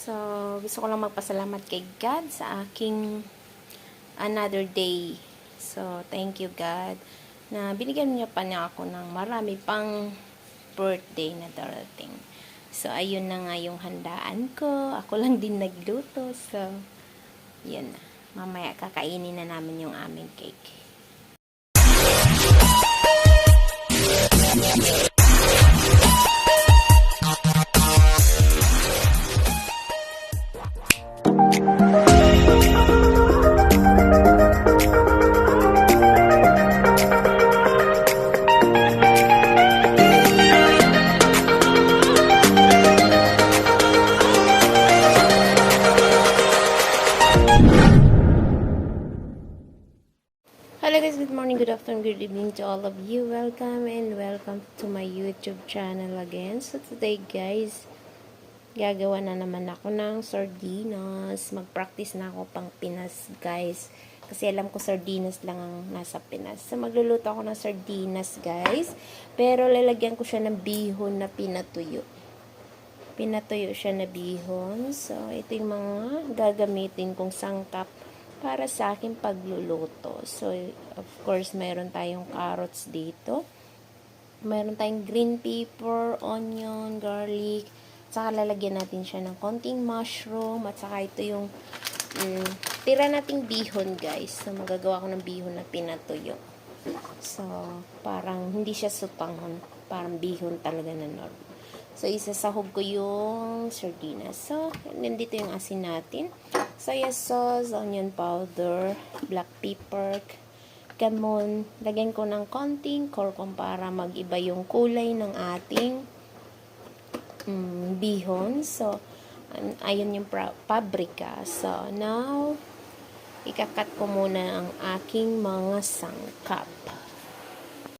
So, gusto ko lang magpasalamat kay God sa aking another day. So, thank you God na binigyan niya pa niya ako ng marami pang birthday na darating. So, ayun na nga yung handaan ko. Ako lang din nagluto. So, yun na. Mamaya kakainin na namin yung aming cake. Hello guys, good morning, good afternoon, good evening to all of you. Welcome and welcome to my YouTube channel again. So today guys, gagawa na naman ako ng sardinas. Mag-practice na ako pang Pinas guys. Kasi alam ko sardinas lang ang nasa Pinas. So magluluto ako ng sardinas guys. Pero lalagyan ko siya ng bihon na pinatuyo. Pinatuyo siya na bihon. So ito yung mga gagamitin kong sangkap para sa aking pagluluto. So, of course, mayroon tayong carrots dito. Mayroon tayong green pepper, onion, garlic. Saka lalagyan natin siya ng konting mushroom. At saka ito yung tira nating bihon, guys. So, magagawa ko ng bihon na pinatuyo. So, parang hindi siya sutangon. Parang bihon talaga na normal. So, isasahog ko yung sardinas. So, nandito yung asin natin. Soya sauce, onion powder, black pepper, kamon. Lagyan ko ng konting curcum para mag-iba yung kulay ng ating bihon. So, ayun yung paprika. So, now, ikakat ko muna ang aking mga sangkap.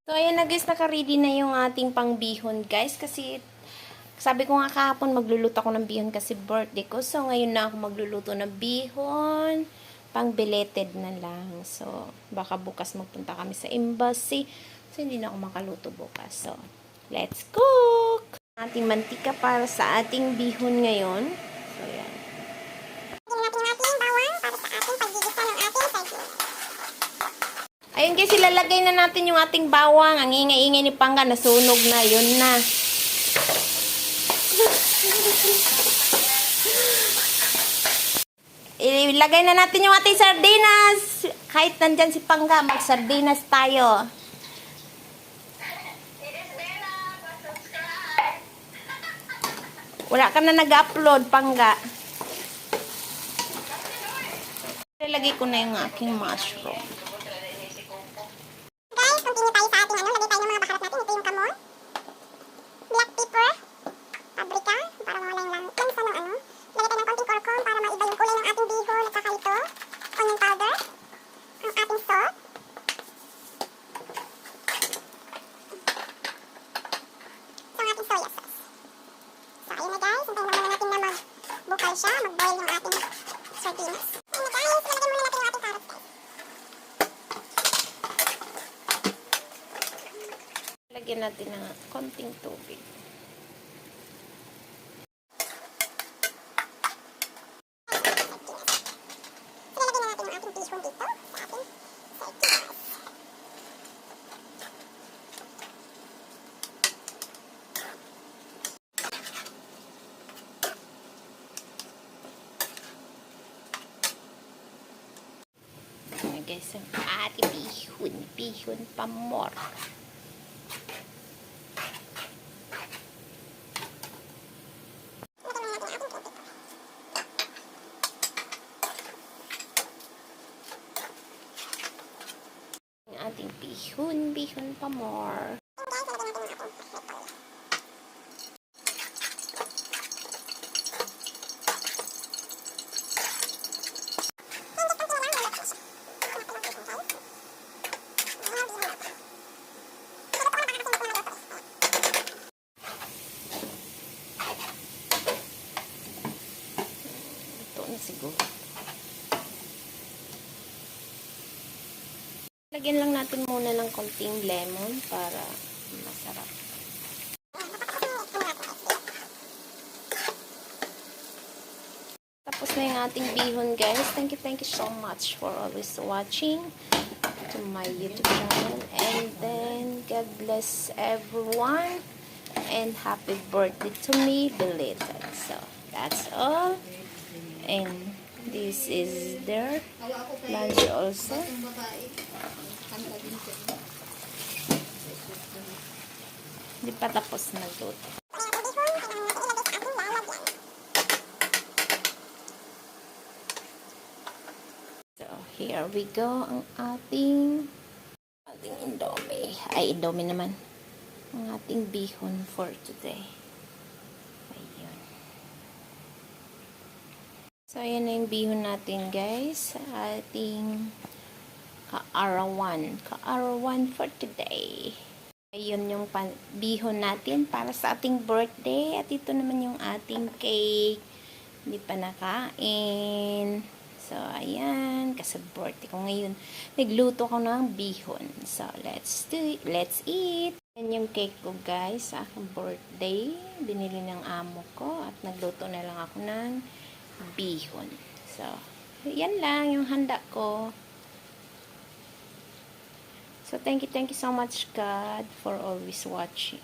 So, ayan na guys, naka-ready na yung ating pangbihon guys. Kasi, sabi ko nga kahapon magluluto ako ng bihon kasi birthday ko. So, ngayon na ako magluluto ng bihon. Pang belated na lang. So, baka bukas magpunta kami sa embassy. So, hindi na ako makaluto bukas. So, let's cook! Ating mantika para sa ating bihon ngayon. So, yan. Ayun guys, ilalagay na natin yung ating bawang. Ang ingay-ingay ni Pangga, nasunog na. Yun na. Ilagay na natin yung ating sardinas. Kahit nandyan si Pangga, mag-sardinas tayo. Wala ka na nag-upload, Pangga. Ilagay ko na yung aking mushroom. Guys, continue tayo sa ating lagay tayo ng mga baharat natin. Ito yung kamon, black pepper, paprika, para mawala yung lansa ng ano. Lagay tayo ng konting curcum para maiba yung kulay ng ating bihon. At saka ito, onion powder, ang ating salt, ang ating soya sauce. So, ayun na guys, hintayin muna natin na mag-bukal siya, mag-boil yung ating sardinas. Ayun na guys, lalagyan muna natin yung ating carrots guys. Lagyan natin ng konting tubig. Guys, ang ating bihon pa more. Ang ating bihon pa more. Siguro. Lagyan lang natin muna ng konting lemon para masarap. Tapos na yung ating bihon, guys. Thank you so much for always watching to my YouTube channel. And then, God bless everyone. And happy birthday to me, belated. So, that's all. And this is their lunch also. Hindi pa tapos nagluto. So, here we go. Ang ating indomie. Ay, indomie naman. Ang ating bihon for today. Ayun. So, ayan na yung bihon natin, guys. Ating kaarawan. Kaarawan for today. Ayun yung bihon natin para sa ating birthday. At ito naman yung ating cake. Hindi pa nakain. So, ayan. Kasi birthday ko ngayon. Nagluto ko ng bihon. So, let's do it. Let's eat. Yan yung cake ko, guys. Sa aking birthday. Binili ng amo ko. At nagluto na lang ako ng bihon. So, yan lang yung handa ko. So, thank you so much, God, for always watching.